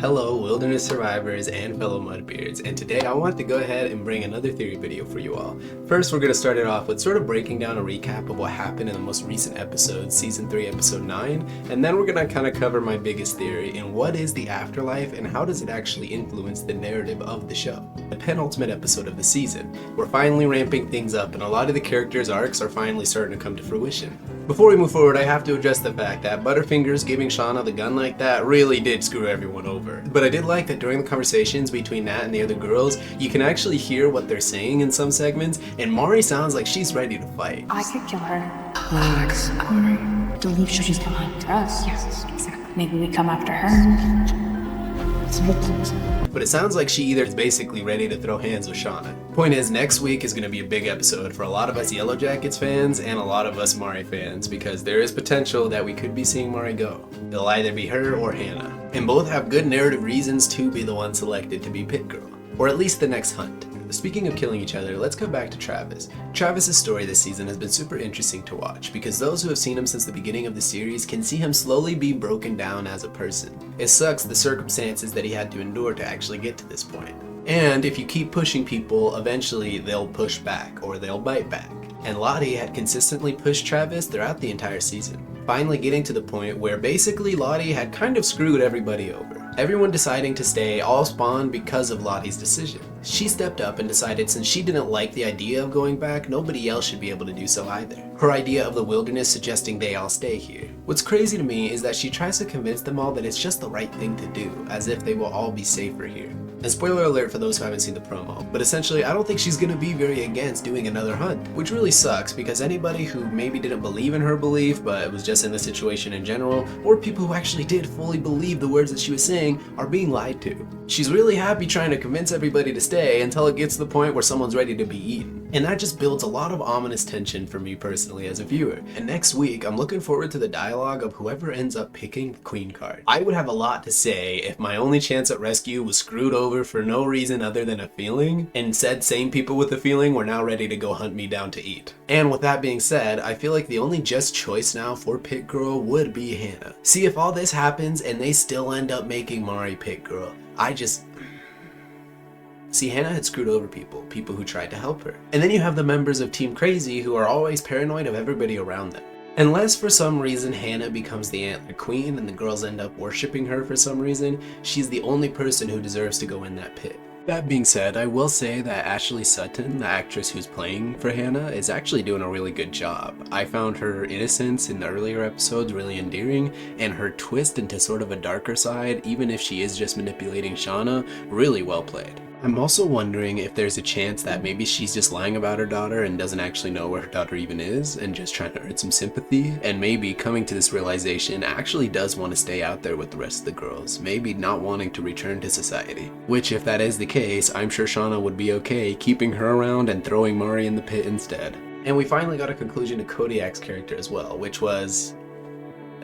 Hello wilderness survivors and fellow mudbeards, and today I want to go ahead and bring another theory video for you all. First, we're going to start it off with sort of breaking down a recap of what happened in the most recent episode, season 3 episode 9, and then we're going to kind of cover my biggest theory in what is the afterlife and how does it actually influence the narrative of the show. The penultimate episode of the season. We're finally ramping things up and a lot of the characters' arcs are finally starting to come to fruition. Before we move forward, I have to address the fact that Butterfingers giving Shauna the gun like that really did screw everyone over. But I did like that during the conversations between Nat and the other girls, you can actually hear what they're saying in some segments, and Mari sounds like she's ready to fight. I could kill her. Relax, Mari. Believe she's coming after us. Yes, exactly. Maybe we come after her. But it sounds like she either is basically ready to throw hands with Shauna. Point is, next week is going to be a big episode for a lot of us Yellowjackets fans and a lot of us Mari fans, because there is potential that we could be seeing Mari go. It'll either be her or Hannah. And both have good narrative reasons to be the one selected to be Pit Girl, or at least the next hunt. Speaking of killing each other, let's go back to Travis. Travis's story this season has been super interesting to watch because those who have seen him since the beginning of the series can see him slowly be broken down as a person. It sucks the circumstances that he had to endure to actually get to this point. And if you keep pushing people, eventually they'll push back or they'll bite back. And Lottie had consistently pushed Travis throughout the entire season, finally getting to the point where basically Lottie had kind of screwed everybody over. Everyone deciding to stay all spawned because of Lottie's decision. She stepped up and decided since she didn't like the idea of going back, nobody else should be able to do so either. Her idea of the wilderness suggesting they all stay here. What's crazy to me is that she tries to convince them all that it's just the right thing to do, as if they will all be safer here. And spoiler alert for those who haven't seen the promo, but essentially I don't think she's gonna be very against doing another hunt, which really sucks because anybody who maybe didn't believe in her belief but was just in the situation in general, or people who actually did fully believe the words that she was saying, are being lied to. She's really happy trying to convince everybody to stay until it gets to the point where someone's ready to be eaten. And that just builds a lot of ominous tension for me personally as a viewer. And next week, I'm looking forward to the dialogue of whoever ends up picking the queen card. I would have a lot to say if my only chance at rescue was screwed over for no reason other than a feeling, and said same people with a feeling were now ready to go hunt me down to eat. And with that being said, I feel like the only just choice now for Pit Girl would be Hannah. See, if all this happens and they still end up making Mari Pit Girl, See, Hannah had screwed over people who tried to help her. And then you have the members of Team Crazy who are always paranoid of everybody around them. Unless for some reason Hannah becomes the antler queen and the girls end up worshipping her for some reason, she's the only person who deserves to go in that pit. That being said, I will say that Ashley Sutton, the actress who's playing for Hannah, is actually doing a really good job. I found her innocence in the earlier episodes really endearing, and her twist into sort of a darker side, even if she is just manipulating Shauna, really well played. I'm also wondering if there's a chance that maybe she's just lying about her daughter and doesn't actually know where her daughter even is and just trying to earn some sympathy, and maybe coming to this realization actually does want to stay out there with the rest of the girls, maybe not wanting to return to society. Which, if that is the case, I'm sure Shauna would be okay keeping her around and throwing Mari in the pit instead. And we finally got a conclusion to Kodiak's character as well, which was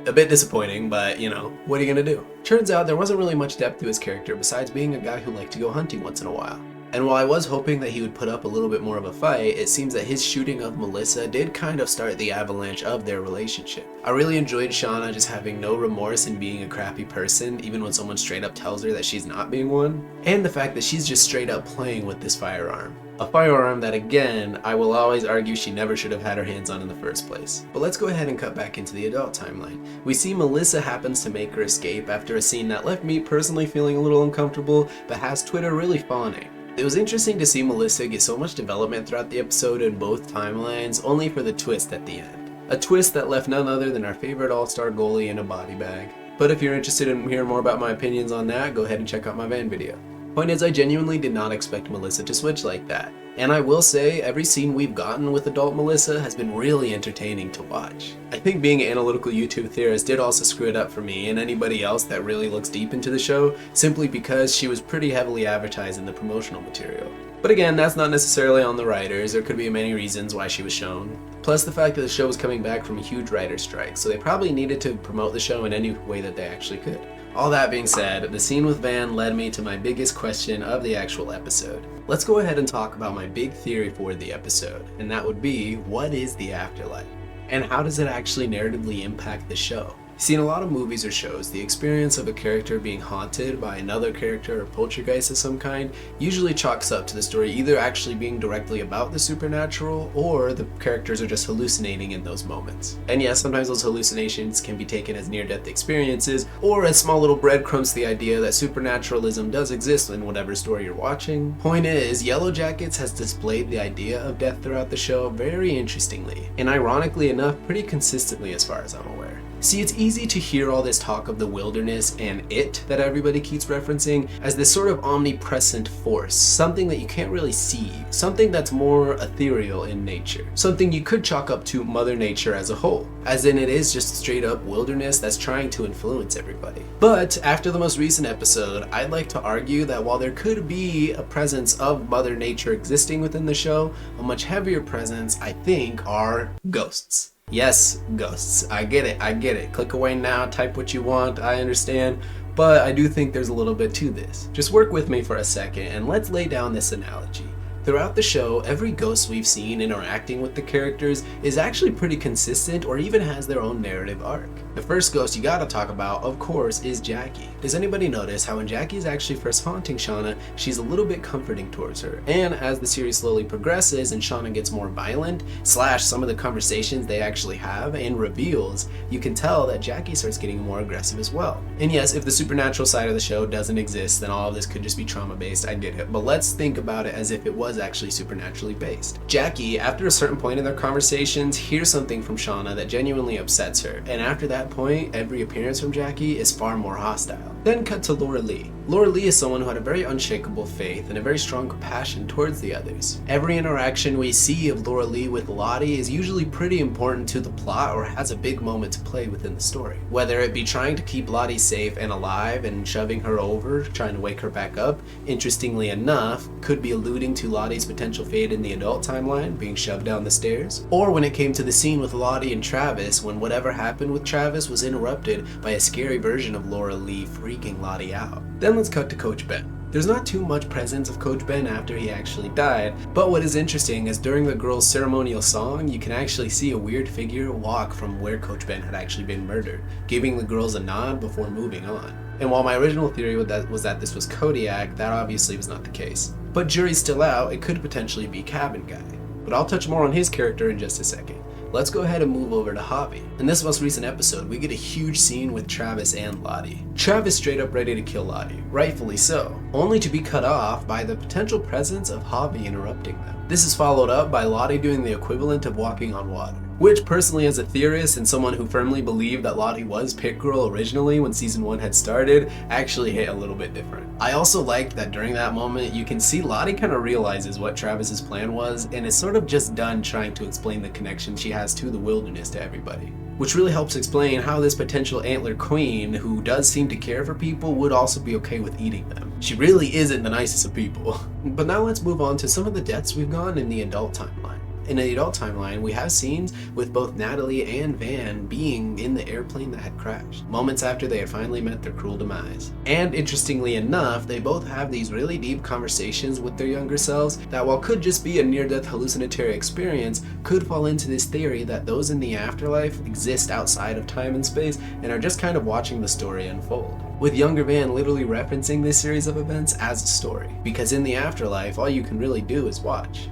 a bit disappointing, but you know, what are you gonna do? Turns out there wasn't really much depth to his character besides being a guy who liked to go hunting once in a while. And while I was hoping that he would put up a little bit more of a fight, it seems that his shooting of Melissa did kind of start the avalanche of their relationship. I really enjoyed Shauna just having no remorse in being a crappy person, even when someone straight up tells her that she's not being one, and the fact that she's just straight up playing with this firearm. A firearm that, again, I will always argue she never should have had her hands on in the first place. But let's go ahead and cut back into the adult timeline. We see Melissa happens to make her escape after a scene that left me personally feeling a little uncomfortable, but has Twitter really fawning. It was interesting to see Melissa get so much development throughout the episode in both timelines, only for the twist at the end. A twist that left none other than our favorite all-star goalie in a body bag. But if you're interested in hearing more about my opinions on that, go ahead and check out my van video. Point is, I genuinely did not expect Melissa to switch like that. And I will say, every scene we've gotten with adult Melissa has been really entertaining to watch. I think being an analytical YouTube theorist did also screw it up for me and anybody else that really looks deep into the show, simply because she was pretty heavily advertised in the promotional material. But again, that's not necessarily on the writers. There could be many reasons why she was shown. Plus the fact that the show was coming back from a huge writer's strike, so they probably needed to promote the show in any way that they actually could. All that being said, the scene with Van led me to my biggest question of the actual episode. Let's go ahead and talk about my big theory for the episode, and that would be, what is the afterlife? And how does it actually narratively impact the show? See, in a lot of movies or shows, the experience of a character being haunted by another character or poltergeist of some kind usually chalks up to the story either actually being directly about the supernatural or the characters are just hallucinating in those moments. And yes, sometimes those hallucinations can be taken as near-death experiences or as small little breadcrumbs to the idea that supernaturalism does exist in whatever story you're watching. Point is, Yellowjackets has displayed the idea of death throughout the show very interestingly, and ironically enough, pretty consistently as far as I'm aware. See, it's easy to hear all this talk of the wilderness and it that everybody keeps referencing as this sort of omnipresent force, something that you can't really see, something that's more ethereal in nature, something you could chalk up to Mother Nature as a whole, as in it is just straight up wilderness that's trying to influence everybody. But after the most recent episode, I'd like to argue that while there could be a presence of Mother Nature existing within the show, a much heavier presence, I think, are ghosts. Yes, ghosts. I get it. Click away now, type what you want, I understand. But I do think there's a little bit to this. Just work with me for a second and let's lay down this analogy. Throughout the show, every ghost we've seen interacting with the characters is actually pretty consistent or even has their own narrative arc. The first ghost you gotta talk about, of course, is Jackie. Does anybody notice how when Jackie is actually first haunting Shauna, she's a little bit comforting towards her? And as the series slowly progresses and Shauna gets more violent, / some of the conversations they actually have and reveals, you can tell that Jackie starts getting more aggressive as well. And yes, if the supernatural side of the show doesn't exist, then all of this could just be trauma-based, I get it. But let's think about it as if it was actually supernaturally based. Jackie, after a certain point in their conversations, hears something from Shauna that genuinely upsets her, and after that point, every appearance from Jackie is far more hostile. Then cut to Laura Lee. Laura Lee is someone who had a very unshakable faith and a very strong compassion towards the others. Every interaction we see of Laura Lee with Lottie is usually pretty important to the plot or has a big moment to play within the story. Whether it be trying to keep Lottie safe and alive and shoving her over, trying to wake her back up, interestingly enough, could be alluding to Lottie's potential fate in the adult timeline, being shoved down the stairs, or when it came to the scene with Lottie and Travis, when whatever happened with Travis was interrupted by a scary version of Laura Lee freaking Lottie out. Then let's cut to Coach Ben. There's not too much presence of Coach Ben after he actually died, but what is interesting is during the girls' ceremonial song, you can actually see a weird figure walk from where Coach Ben had actually been murdered, giving the girls a nod before moving on. And while my original theory was that this was Kodiak, that obviously was not the case. But jury's still out, it could potentially be Cabin Guy. But I'll touch more on his character in just a second. Let's go ahead and move over to Javi. In this most recent episode, we get a huge scene with Travis and Lottie. Travis straight up ready to kill Lottie, rightfully so, only to be cut off by the potential presence of Javi interrupting them. This is followed up by Lottie doing the equivalent of walking on water, which personally as a theorist and someone who firmly believed that Lottie was Pit Girl originally when season 1 had started, actually hit a little bit different. I also liked that during that moment you can see Lottie kind of realizes what Travis's plan was and is sort of just done trying to explain the connection she has to the wilderness to everybody, which really helps explain how this potential antler queen who does seem to care for people would also be okay with eating them. She really isn't the nicest of people. But now let's move on to some of the deaths we've gotten in the adult timeline. In the adult timeline, we have scenes with both Natalie and Van being in the airplane that had crashed, moments after they had finally met their cruel demise. And interestingly enough, they both have these really deep conversations with their younger selves that while could just be a near-death hallucinatory experience, could fall into this theory that those in the afterlife exist outside of time and space and are just kind of watching the story unfold. With younger Van literally referencing this series of events as a story, because in the afterlife, all you can really do is watch,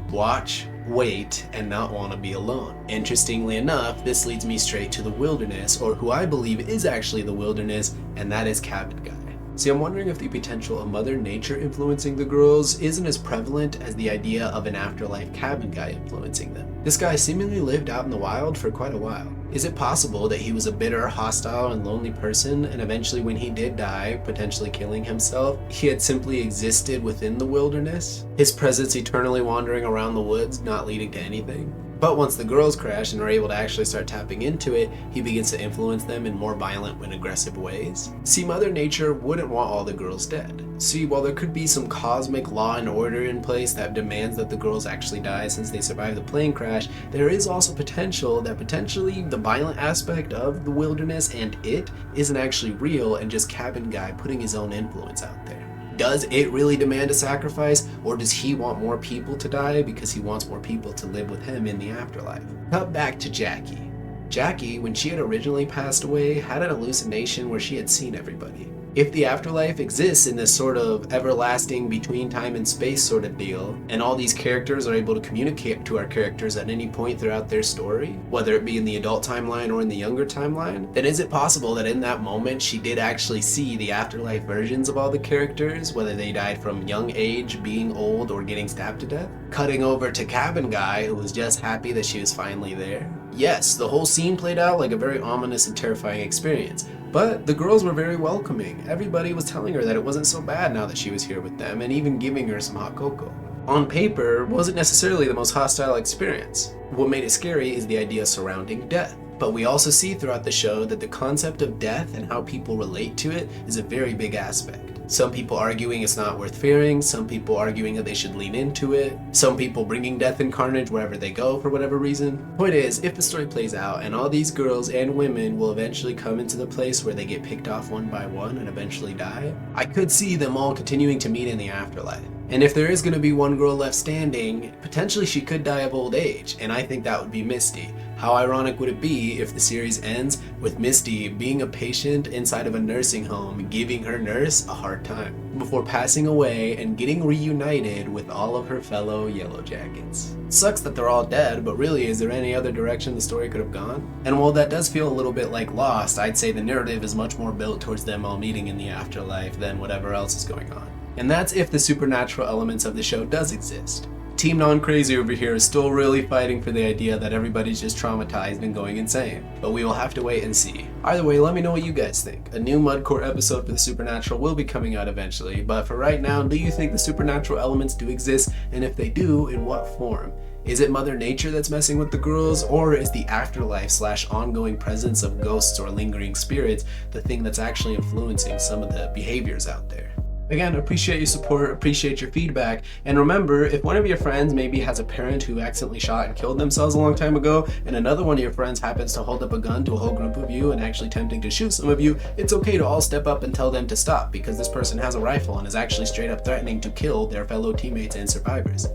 wait, and not want to be alone. Interestingly enough, this leads me straight to the wilderness, or who I believe is actually the wilderness, and that is Cabin Guy. See, I'm wondering if the potential of Mother Nature influencing the girls isn't as prevalent as the idea of an afterlife Cabin Guy influencing them. This guy seemingly lived out in the wild for quite a while. Is it possible that he was a bitter, hostile, and lonely person, and eventually when he did die, potentially killing himself, he had simply existed within the wilderness? His presence eternally wandering around the woods, not leading to anything? But once the girls crash and are able to actually start tapping into it, he begins to influence them in more violent and aggressive ways. See, Mother Nature wouldn't want all the girls dead. See, while there could be some cosmic law and order in place that demands that the girls actually die since they survived the plane crash, there is also potentially the violent aspect of the wilderness and it isn't actually real and just Cabin Guy putting his own influence out there. Does it really demand a sacrifice, or does he want more people to die because he wants more people to live with him in the afterlife? Cut back to Jackie. Jackie, when she had originally passed away, had an hallucination where she had seen everybody. If the afterlife exists in this sort of everlasting between time and space sort of deal, and all these characters are able to communicate to our characters at any point throughout their story, whether it be in the adult timeline or in the younger timeline, then is it possible that in that moment she did actually see the afterlife versions of all the characters, whether they died from young age, being old, or getting stabbed to death? Cutting over to Cabin Guy, who was just happy that she was finally there. Yes, the whole scene played out like a very ominous and terrifying experience. But the girls were very welcoming. Everybody was telling her that it wasn't so bad now that she was here with them, and even giving her some hot cocoa. On paper, wasn't necessarily the most hostile experience. What made it scary is the idea surrounding death. But we also see throughout the show that the concept of death and how people relate to it is a very big aspect. Some people arguing it's not worth fearing, some people arguing that they should lean into it, some people bringing death and carnage wherever they go for whatever reason. Point is, if the story plays out and all these girls and women will eventually come into the place where they get picked off one by one and eventually die, I could see them all continuing to meet in the afterlife. And if there is going to be one girl left standing, potentially she could die of old age, and I think that would be Misty. How ironic would it be if the series ends with Misty being a patient inside of a nursing home, giving her nurse a hard time, before passing away and getting reunited with all of her fellow Yellowjackets. Sucks that they're all dead, but really, is there any other direction the story could have gone? And while that does feel a little bit like Lost, I'd say the narrative is much more built towards them all meeting in the afterlife than whatever else is going on. And that's if the supernatural elements of the show does exist. Team Non-Crazy over here is still really fighting for the idea that everybody's just traumatized and going insane, but we will have to wait and see. Either way, let me know what you guys think. A new Mudcore episode for the Supernatural will be coming out eventually, but for right now, do you think the supernatural elements do exist, and if they do, in what form? Is it Mother Nature that's messing with the girls, or is the afterlife / ongoing presence of ghosts or lingering spirits the thing that's actually influencing some of the behaviors out there? Again, appreciate your support, appreciate your feedback, and remember, if one of your friends maybe has a parent who accidentally shot and killed themselves a long time ago, and another one of your friends happens to hold up a gun to a whole group of you and actually attempting to shoot some of you, it's okay to all step up and tell them to stop, because this person has a rifle and is actually straight up threatening to kill their fellow teammates and survivors.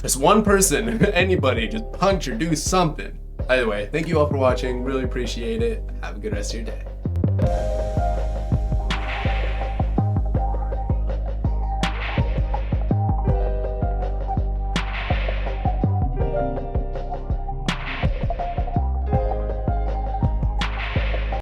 Just one person, anybody, just punch or do something. Either way, thank you all for watching, really appreciate it. Have a good rest of your day.